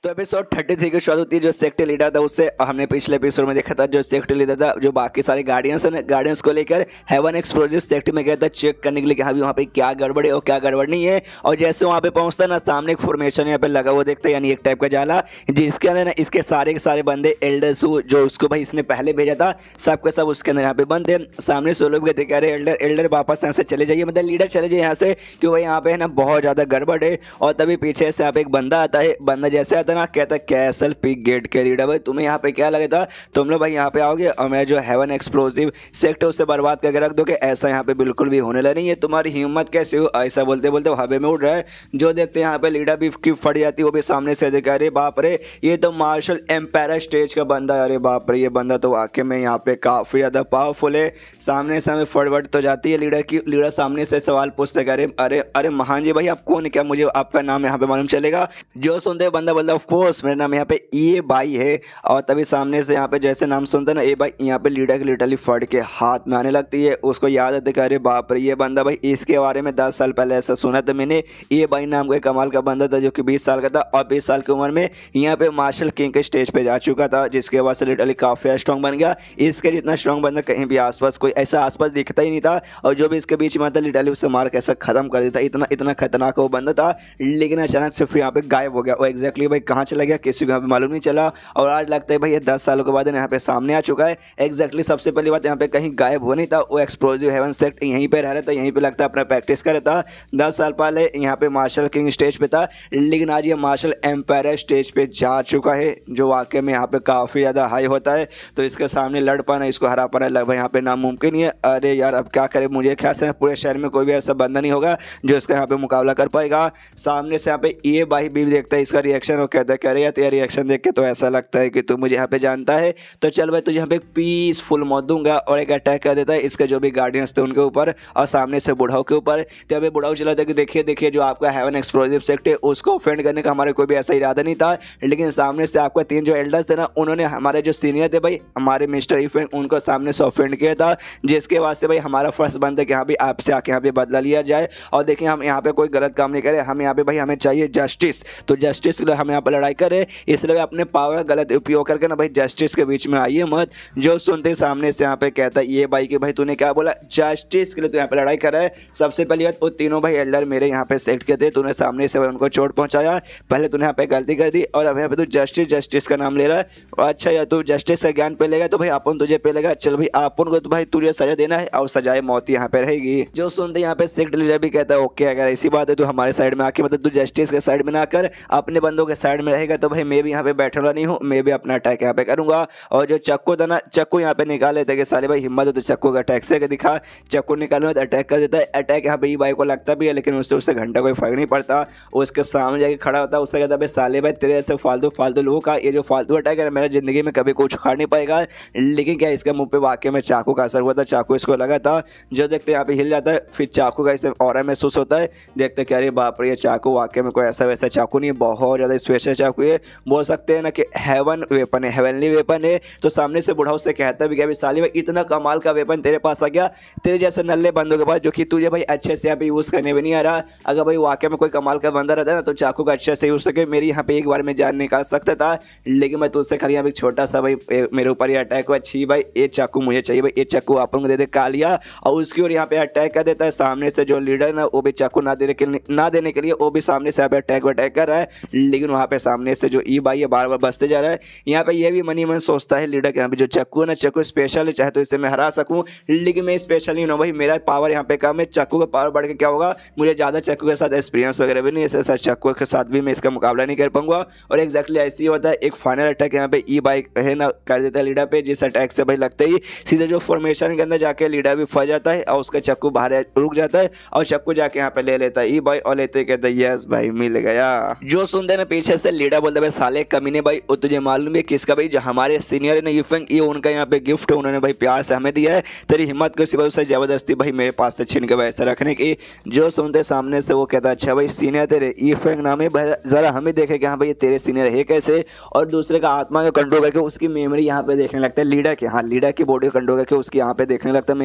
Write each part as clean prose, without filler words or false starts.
तो एपिसोड 33 की शुरुआत होती है। जो सेक्ट लीडर था उससे हमने पिछले एपिसोड में देखा था। जो सेक्ट लीडर था जो बाकी सारे गार्डियंस हैं, गार्डियंस को लेकर हेवन एक्सप्लोजिव सेक्ट में गया था चेक करने के लिए कि हाँ भी वहाँ पे क्या गड़बड़ है और क्या गड़बड़ नहीं है। और जैसे वहाँ पे पहुँचता ना, सामने एक फॉर्मेशन यहाँ पे लगा हुआ देखता है, यानी एक टाइप का जाला, जिसके अंदर ना इसके सारे के सारे बंदे एल्डर्स जो उसको भाई इसने पहले भेजा था, सब के सब उसके अंदर यहाँ पे बंद थे। सामने से लोग कहते कह रहे एल्डर वापस यहाँ से चले जाइए, मतलब लीडर चले जाइए यहाँ से, क्यों भाई यहाँ पे है ना बहुत ज़्यादा गड़बड़ है। और तभी पीछे से यहाँ पे एक बंदा आता है। बंदा जैसे आता है ना, कहता है कैसल पिक गेट के लीडर भाई तुम्हें यहाँ पे क्या लगा था, तुम लोग भाई यहाँ पे आओगे और मैं जो हेवन एक्सप्लोसिव सेक्टर उससे बर्बाद करके रख दोगे, ऐसा यहाँ पे बिल्कुल भी होने लगा नहीं है। तुम्हारी हिम्मत कैसे हो, ऐसा बोलते बोलते हवा में उड़ रहा है। जो देखते हैं यहाँ पे लीडर भी की फट जाती है, वो भी सामने से देखा, अरे बाप रे ये तो मार्शल एम्पायर स्टेज का बंदा है। अरे बाप रे ये बंदा तो वाकई में यहाँ पे काफ़ी ज़्यादा पावरफुल है। सामने से हमें फटवट तो जाती है लीडर की। लीडर सामने से सवाल पूछते अरे अरे अरे महान जी भाई आप कौन है, क्या मुझे आपका नाम यहाँ पे मालूम चलेगा। जो सुनते बंदा बोलता ऑफ कोर्स मेरा नाम यहाँ पे ए बाई है। और तभी सामने से यहाँ पे जैसे नाम सुनते ना ए बाई, यहाँ पे लीडर की लिटरली फट के हाथ में आने लगती है। उसको याद आती है अरे बाप रे ये बंदा भाई, इसके बारे में 10 साल पहले ऐसा सुना था मैंने। ए बाई नाम का एक कमाल का बंदा था जो कि 20 साल का था और 20 साल की उम्र में यहाँ पे मार्शल किंग के स्टेज पे जा चुका था, जिसके बाद से लिटरली काफ़ी स्ट्रॉन्ग बन गया। इसके जितना स्ट्रॉन्ग बंदा कहीं भी आसपास कोई ऐसा आसपास दिखता ही नहीं था। और जो भी इसके बीच में आता लिटरली उससे मार कैसा खत्म कर देता, इतना इतना खतरनाक वो बंदा था। लेकिन अचानक से फिर यहाँ पे गायब हो गया। वो एग्जैक्टली भाई कहाँ चला गया किसी को यहाँ पे मालूम नहीं चला। और आज लगता है भाई ये 10 सालों के बाद यहाँ पे सामने आ चुका है। एग्जैक्टली सबसे पहली बात यहाँ पे कहीं गायब हो नहीं था, वो एक्सप्लोजिव हेवन सेक्ट यहीं पे रह रहा था, यहीं पे लगता है अपना प्रैक्टिस कर रहा था। 10 साल पहले यहाँ पे मार्शल किंग स्टेज पे था, लेकिन आज ये मार्शल एम्पायर स्टेज पे जा चुका है, जो वाकई में यहाँ पे काफ़ी ज़्यादा हाई होता है। तो इसके सामने लड़ पाना, इसको हरा पाना लगभग यहाँ पे नामुमकिन ही है। अरे यार अब क्या करें, मुझे ख्याल से पूरे शहर में कोई भी ऐसा बंदा नहीं होगा जो इसका यहाँ पे मुकाबला कर पाएगा। सामने से यहाँ पे ये भाई भी देखता है इसका रिएक्शन और कहता है कह रहे यार तेरा रिएक्शन देख के तो ऐसा लगता है कि तू मुझे यहाँ पे जानता है, तो चल भाई तुझे यहाँ पे पीसफुल मौत दूंगा। और एक अटैक कर देता है इसके जो भी गार्डियंस थे उनके ऊपर और सामने से बुढ़ाऊ के ऊपर। तो यहाँ पे बुढ़ाऊ चलाता है कि देखिए देखिए जो आपका हेवन एक्सप्लोसिव सेक्ट है उसको ऑफेंड करने का हमारे कोई भी ऐसा इरादा नहीं था, लेकिन सामने से आपका 3 जो एल्डर्स थे ना, उन्होंने हमारे जो सीनियर थे भाई हमारे मिस्टर इफेंग, उनको सामने से ऑफेंड किया था, जिसके बाद से भाई हमारा फर्स्ट बनता है कि यहाँ भी आपसे आके यहाँ पे बदला लिया जाए। और देखिए हम यहाँ पे कोई गलत काम नहीं करें, हम यहाँ पे भाई हमें चाहिए जस्टिस, तो जस्टिस के लिए हम यहाँ पर लड़ाई करें। इसलिए अपने पावर का गलत उपयोग करके ना भाई जस्टिस के बीच में आइए मत। जो सुनते सामने से यहाँ पे कहता है ये भाई कि भाई तूने क्या बोला, जस्टिस के लिए तो यहाँ पे लड़ाई कर रहा है। सबसे पहली बात वो तीनों भाई एल्डर मेरे यहाँ पे सेट के थे, तूने सामने से उनको चोट पहुंचाया, पहले तूने यहाँ पे गलती कर दी और अब यहाँ पे तू जस्टिस का नाम ले रहा है। अच्छा यार तू जस्टिस का ज्ञान पे लेगा तो भाई अपन तुझे पे लेगा, चल भाई अपन को तो भाई तुझे सजा देना है और सजाए मौत यहाँ पे रहेगी। जो सुनते यहाँ पे सेक्ट लीडर भी कहता है ओके अगर ऐसी बात है तो हमारे साइड में आके, मतलब तू जस्टिस के साइड में ना कर अपने बंदों के साइड में रहेगा तो भाई मैं भी यहाँ पे बैठने वाला नहीं हूँ, मैं भी अपना अटैक यहाँ पे करूंगा। और जो चक्कू था ना, चक्कू यहाँ पे निकाले थे कि साले भाई हिम्मत है तो चक्कू का अटैक से दिखा, चक्कू निकालने तो अटैक कर देता है। अटैक यहाँ पे ई भाई को लगता भी है, लेकिन उससे घंटा कोई फर्क नहीं पड़ता। उसके सामने जाके खड़ा होता है, उससे कहता है साले भाई तेरे ऐसे फालतू लोगों का ये जो फालतू अटैक है मेरा जिंदगी में कभी कुछ उखाड़ नहीं पाएगा। लेकिन क्या इसके मुंह पे वाकई में चाकू का असर हुआ था, चाकू इसको लगा था। जो देखते यहाँ पे हिल जाता है, फिर चाकू का इसे ऑरा महसूस होता है। देखते क्या अरे बाप रे ये चाकू वाकई में कोई ऐसा वैसा चाकू नहीं है, बहुत ज़्यादा स्पेशल चाकू है, बोल सकते हैं ना कि हेवन वेपन है, हेवनली वेपन है। तो सामने से बुढ़ाऊ से कहता भी क्या साली भाई इतना कमाल का वेपन तेरे पास आ गया, तेरे जैसे नल्ले बंदों के पास जो कि तुझे भाई अच्छे से यहाँ पे यूज़ करने भी नहीं आ रहा। अगर भाई वाकई में कोई कमाल का बंदा रहता है ना तो चाकू का अच्छे से यूज़ करके मेरी यहाँ पे एक बार में जान निकाल सकता था। लेकिन मैं तुझसे खाली यहाँ पे छोटा सा भाई मेरे ऊपर ये अटैक हुआ, अच्छी भाई ये चाकू मुझे चाहिए भाई, ये चाकू अपन को दे दे कालिया। और उसकी ओर यहाँ पे अटैक कर देता है। सामने से जो लीडर ना वो भी चाकू ना देने के लिए वो भी सामने से यहाँ पे अटैक कर रहा है। लेकिन वहाँ पे सामने से जो ई भाई है बार बार बचते जा रहा है। यहाँ पे ये भी मनी मन सोचता है लीडर के यहाँ पे जो चाकू है ना, चाकू स्पेशल है, चाहे तो इसे मैं हरा सकूँ, लेकिन मैं स्पेशल नहीं हूँ भाई, मेरा पावर यहाँ पे कम है। चाकू का पावर बढ़ के क्या होगा, मुझे ज़्यादा चाकू के साथ एक्सपीरियंस वगैरह भी नहीं है, ऐसा चाकू के साथ भी मैं इसका मुकाबला नहीं कर पाऊंगा। और एग्जैक्टली ऐसे ही होता है। एक फाइनल अटैक यहाँ पे ई बाइक है ना कर देता है लीडर पे, जिस अटैक से भाई लगता ही सीधे जो फॉर्मेशन के अंदर जाके लीडर भी फंस जाता है और उसका चाकू बाहर रुक जाता है और चाकू जाके यहाँ पे ले लेता है ई भाई और लेते कहते हैं यस भाई मिल गया। जो सुनते ना पीछे से लीडर बोलता है साले कमीने भाई वो तुझे मालूम है किसका भाई, जो हमारे सीनियर है ना यूफेंग, ये उनका यहाँ पे गिफ्ट है, उन्होंने भाई प्यार से हमें दिया है, तेरी हिम्मत को सिवा उससे जबरदस्ती भाई मेरे पास से छीन के वैसे रखने की। जो सुनते सामने से वो कहता है अच्छा भाई सीनियर तेरे यूफेंग नाम है, जरा हमें देखे कि हाँ भाई तेरे सीनियर है कैसे। और दूसरे का आत्मा को कंट्रोल करके उसकी मेमोरी यहाँ पे देखने लगता है लीडर के, हाँ लीडर की बॉडी को कंट्रोल करके उसकी यहाँ पे देखने लगता है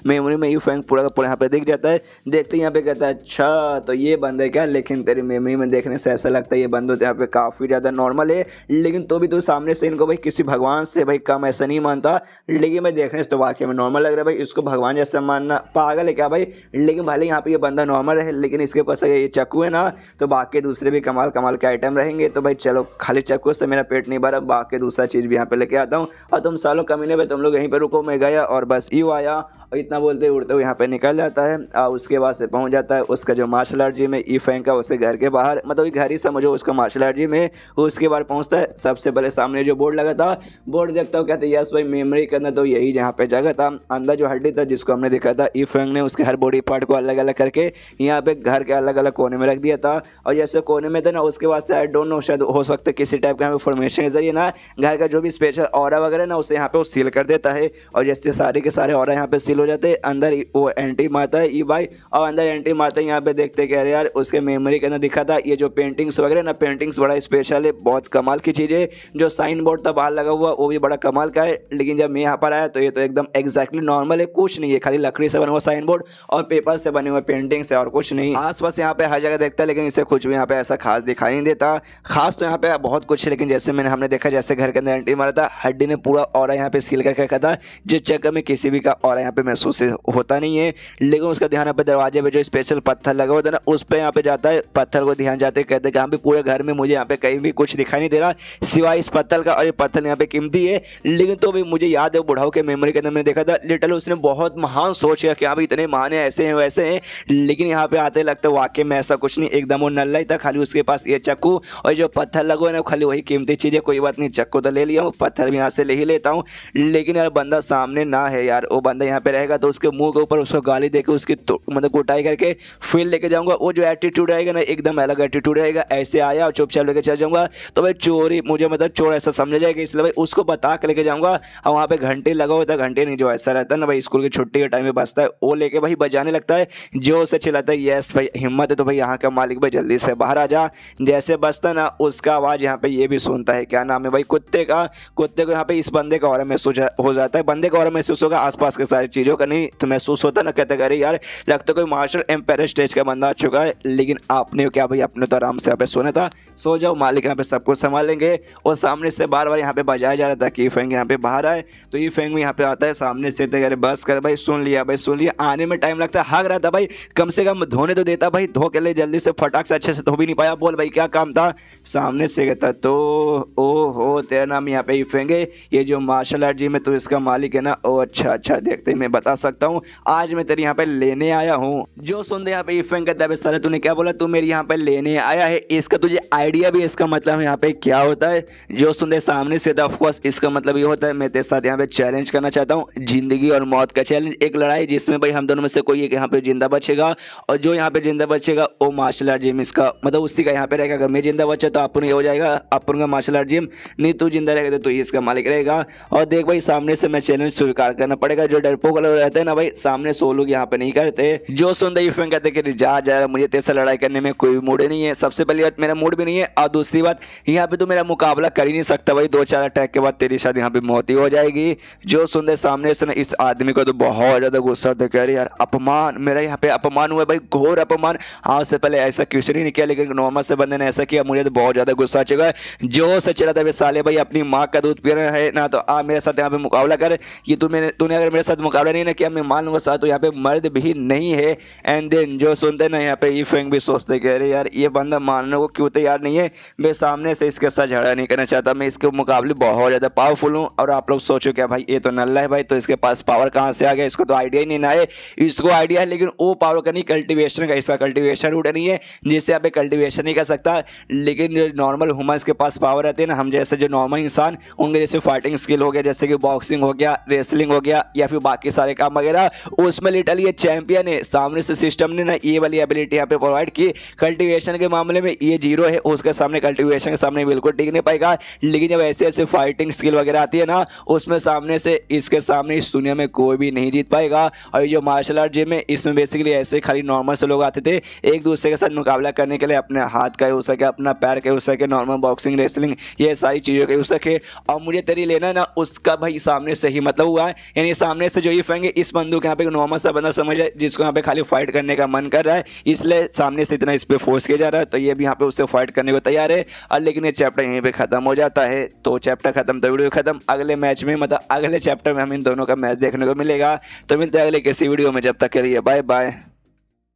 मेमोरी में यूफेंग पूरा का पूरा यहाँ पे दिख जाता है। देखते यहाँ पे कहता है अच्छा तो ये बंद है क्या, लेकिन तेरी मेमोरी में देखने से ऐसा लगता है ये बंद होते यहाँ पे काफ़ी ज़्यादा नॉर्मल है, लेकिन तो भी तो सामने से इनको भाई किसी भगवान से भाई कम ऐसा नहीं मानता। लेकिन मैं देखने से तो वाकई में नॉर्मल लग रहा है भाई, इसको भगवान जैसा मानना पागल है क्या भाई। लेकिन भले यहाँ पे ये बंदा नॉर्मल है, लेकिन इसके पास अगर ये चाकू है ना तो बाकी दूसरे भी कमाल कमाल के आइटम रहेंगे। तो भाई चलो खाली चाकू से मेरा पेट नहीं भरा, बाकी दूसरा चीज़ भी यहाँ पे लेके आता हूँ। और तुम सालों कमीने पे तुम लोग यहीं पे रुको, मैं गया और बस यूँ आया और इतना बोलते उड़ते हुए यहाँ पे निकल जाता है। उसके बाद से पहुँच जाता है उसका जो मार्शल आर्ट जिम है ई फैंग का, उसके घर के बाहर, मतलब घर ही समझो उसका मार्शल आर्ट जिम है। उसके बाद पहुँचता है, सबसे पहले सामने जो बोर्ड लगा था, बोर्ड देखता हूँ, कहते यस भाई मेमोरी करना, तो यही जहाँ पे जगह था। अंदर जो हड्डी था जिसको हमने देखा था ई फैंग ने उसके हर बॉडी पार्ट को अलग अलग करके यहाँ पे घर के अलग अलग कोने में रख दिया था। और जैसे कोने में था ना, उसके बाद से आई डोंट नो, शायद हो सकता है किसी टाइप का फॉर्मेशन के जरिए ना घर का जो भी स्पेशल ऑरा वगैरह ना उसे यहाँ पे वो सील कर देता है। और जैसे सारे के सारे ऑरा यहाँ पे सील हो जाते हैं, अंदर वो एंट्री मारता है ई भाई, और अंदर एंट्री मारता है। यहाँ पे देखते कह रहे यार उसके मेमोरी के अंदर दिखा था ये जो पेंटिंग्स वगैरह ना, पेंटिंग्स बड़ा स्पेशल है, बहुत कमाल की चीज़ है। जो साइन बोर्ड था बाहर लगा हुआ वो भी बड़ा कमाल का है, लेकिन जब मैं यहाँ पर आया तो ये तो एकदम एग्जैक्टली नॉर्मल है, कुछ नहीं है, खाली लकड़ी से बना हुआ साइन बोर्ड और पेपर से बने हुए पेंटिंग्स है और कुछ नहीं। आसपास यहाँ पे हर जगह देखता है, लेकिन इसे कुछ भी यहाँ पे ऐसा खास दिखाई नहीं देता। खास तो यहाँ पे बहुत कुछ है, लेकिन जैसे हमने देखा जैसे घर के अंदर एंट्री मारा था, हड्डी ने पूरा ऑरा यहाँ पे सील करके रखा था, जिस चक्कर में किसी भी का ऑरा यहाँ पे महसूस होता नहीं है। लेकिन उसका ध्यान यहाँ पे दरवाजे पे जो स्पेशल पत्थर लगा होता है ना उस पर यहाँ पे जाता है, पत्थर को ध्यान जाते कहते कि हाँ भी पूरे घर में मुझे यहाँ पे कहीं भी कुछ दिखाई नहीं दे रहा सिवाय इस पत्थर का, और ये पत्थर यहाँ पे कीमती है। लेकिन तो भी मुझे याद है बुढ़ाओ के मेमोरी के अंदर मैंने देखा था, लिटरली उसने बहुत महान सोच किया कि हाँ भी इतने महान है, ऐसे हैं वैसे हैं। लेकिन यहाँ पे आते लगता है वाकई में ऐसा कुछ नहीं, एकदम वो नल्ला ही था, खाली उसके पास ये चाकू और जो पत्थर लगो है ना खाली वही कीमती चीज़ है। कोई बात नहीं, चाकू तो ले लिया हूँ, पत्थर भी यहाँ से ले ही लेता हूँ। लेकिन यार बंदा सामने ना है यार, वो बंदा यहाँ पे रहेगा तो उसके मुंह के ऊपर उसको गाली देके उसकी मतलब कुटाई करके फिर लेके जाऊंगा। वो जो एटीट्यूड रहेगा ना एकदम अलग एटीट्यूड रहेगा, ऐसे आया और चुपचाप लेके चल जाऊंगा तो भाई चोरी मुझे मतलब चोर ऐसा समझा जाएगा, इसलिए भाई उसको बता के लेके जाऊंगा। और वहाँ पे घंटे लगा होता है, घंटे नहीं जो ऐसा रहता है ना भाई स्कूल की छुट्टी के टाइम में बजता है, वो लेके भाई बजाने लगता है, जो उसे चिल्लाता है यस भाई हिम्मत है तो भाई यहाँ का मालिक भाई जल्दी से बाहर आ जा। जैसे बजता ना उसका आवाज़ यहाँ पे ये भी सुनता है, क्या नाम है भाई कुत्ते का, कुत्ते को यहाँ पे इस बंदे का ऑरा महसूस हो जाता है, बंदे का ऑरा महसूस होगा, आसपास के सारी चीज़ों का नहीं तो महसूस होता ना। कहते अरे यार लगता कोई मार्शल एम्पायर स्टेज का बंदा आ चुका है। लेकिन आपने क्या भाई, अपने तो आराम से यहाँ पे सोना था, सो जाओ, मालिक यहाँ पे सब कुछ संभालेंगे। और सामने से बार बार यहाँ पे बजाया जा रहा था कि फेंग यहाँ पे बाहर आए, तो ये फेंग भी यहाँ पे आता है सामने से, तो अरे बस कर भाई, सुन लिया भाई सुन लिया, आने में टाइम लगता है, हाग रहा था भाई, कम से कम धोने तो देता भाई, धो के ले जल्दी से, फटाक से अच्छे से धो भी नहीं पाया, बोल भाई क्या काम था। सामने से कहता तो ओहो तेरा नाम यहाँ पे ही फेंगे, ये जो मार्शल आर्ट जिम है तो इसका मालिक है ना, ओ अच्छा अच्छा देखते मैं बता सकता हूँ, आज मैं तेरे यहाँ पे लेने आया हूँ। जो सुनते यहाँ पे इफेंग कहता है साले तूने क्या बोला, तू मेरे यहाँ पे लेने आया है, इसका तुझे आइडिया भी इसका मतलब यहाँ पे क्या होता है। जो सुनते सामने से ऑफ कोर्स इसका मतलब ये होता है मैं तेरे साथ यहाँ पे चैलेंज करना चाहता हूँ, जिंदगी और मौत का चैलेंज, एक लड़ाई जिसमें भाई हम दोनों में से कोई एक यहाँ पे जिंदा बचेगा, और जो यहाँ पे जिंदा बचेगा वो मार्शल आर्ट जिम इसका मतलब उसी का यहाँ पे रहेगा। अगर मैं जिंदा बचा तो अपन ये हो जाएगा अपन का मार्शल आर्ट जिम, नहीं तू जिंदा रहेगा तो तू इसका मालिक रहेगा। और देख भाई सामने से मैं चैलेंज स्वीकार करना पड़ेगा, जो डरपोक लोग रहते हैं ना भाई सामने सो लोग यहाँ पे नहीं करते। जो सुनते ही फैन कहते कि जा मुझे तेरे से लड़ाई करने में कोई मूड नहीं है, सबसे पहली बात मेरा मूड भी नहीं है, और दूसरी बात यहाँ पे तो मेरा मुकाबला कर ही नहीं सकता भाई, 2-4 अटैक के बाद तेरी शायद यहाँ पे मौत ही हो जाएगी। जो सुनते सामने से ना इस आदमी को तो बहुत ज्यादा गुस्सा था, कह रहे यार अपमान, मेरा यहाँ पे अपमान हुआ भाई, घोर अपमान, आज से पहले ऐसा क्वेश्चन ही नहीं किया, लेकिन नॉर्मल से बंदे ने ऐसा किया, मुझे तो बहुत ज्यादा गुस्सा आ चुका है। जो से चला था साले भाई अपनी माँ का दूध पीना है ना, तो आ मेरे साथ यहाँ पे मुकाबला कर, ये तूने अगर मेरे साथ मुकाबला नहीं ना किया मैं मान लूंगा साथ, तो यहाँ पे मर्द भी नहीं है। एंड देन जो सुनते ना यहाँ पे ई फैंग भी सोचते कह रहे यार ये बंदा मानने को क्यों तैयार नहीं है, मैं सामने से इसके साथ झगड़ा नहीं करना चाहता, मैं इसके मुकाबले बहुत ज़्यादा पावरफुल हूँ। और आप लोग सोचो क्या भाई ये तो नल्ला है भाई, तो इसके पास पावर कहाँ से आ गया, इसको तो आइडिया ही नहीं ना है, इसको आइडिया है लेकिन वो पावर का नहीं, कल्टिवेशन का, इसका कल्टिवेशन रूट नहीं है जिससे यहाँ पे कल्टिवेशन नहीं कर सकता। लेकिन जो नॉर्मल ह्यूमंस के पास पावर रहती है ना, हम जैसे जो नॉर्मल इंसान उनके जैसे फाइटिंग स्किल हो गया, जैसे कि बॉक्सिंग हो गया, रेसलिंग हो गया, या फिर बाकी सारे काम वगैरह, उसमें लिटरली ये चैंपियन है। सामने से सिस्टम ने ना ये वाली एबिलिटी यहाँ पे प्रोवाइड की, कल्टिवेशन के मामले में ये जीरो है, उसके सामने कल्टिवेशन के सामने बिल्कुल टिक नहीं पाएगा। लेकिन जब ऐसे ऐसे फाइटिंग स्किल वगैरह आती है ना, उसमें सामने से इसके सामने इस दुनिया में कोई भी नहीं जीत पाएगा। और ये जो मार्शल आर्ट जिम है इसमें बेसिकली ऐसे खाली नॉर्मल से लोग आते थे एक दूसरे के साथ मुकाबला करने के लिए, अपने हाथ का हो सके, अपना पैर का हो सके, नॉर्मल बॉक्सिंग रेसलिंग ये सारी चीज़ों के हो सके। और मुझे तेरी लेना ना उसका भाई सामने से ही मतलब हुआ है, यानी सामने से जो ये पाएंगे इस बंदूक यहाँ पे नॉर्मल सा बंदा समझ है जिसको यहाँ पे खाली फाइट करने का मन कर रहा है, इसलिए सामने से इतना इस पे फोर्स किया जा रहा है, तो ये भी यहाँ पे उससे फाइट करने को तैयार है। और लेकिन ये चैप्टर यहीं पे खत्म हो जाता है। तो चैप्टर खत्म तो वीडियो खत्म। अगले मैच में मतलब अगले चैप्टर में हम इन दोनों का मैच देखने को मिलेगा। तो मिलते हैं अगले किसी वीडियो में, जब तक के लिए बाय बाय।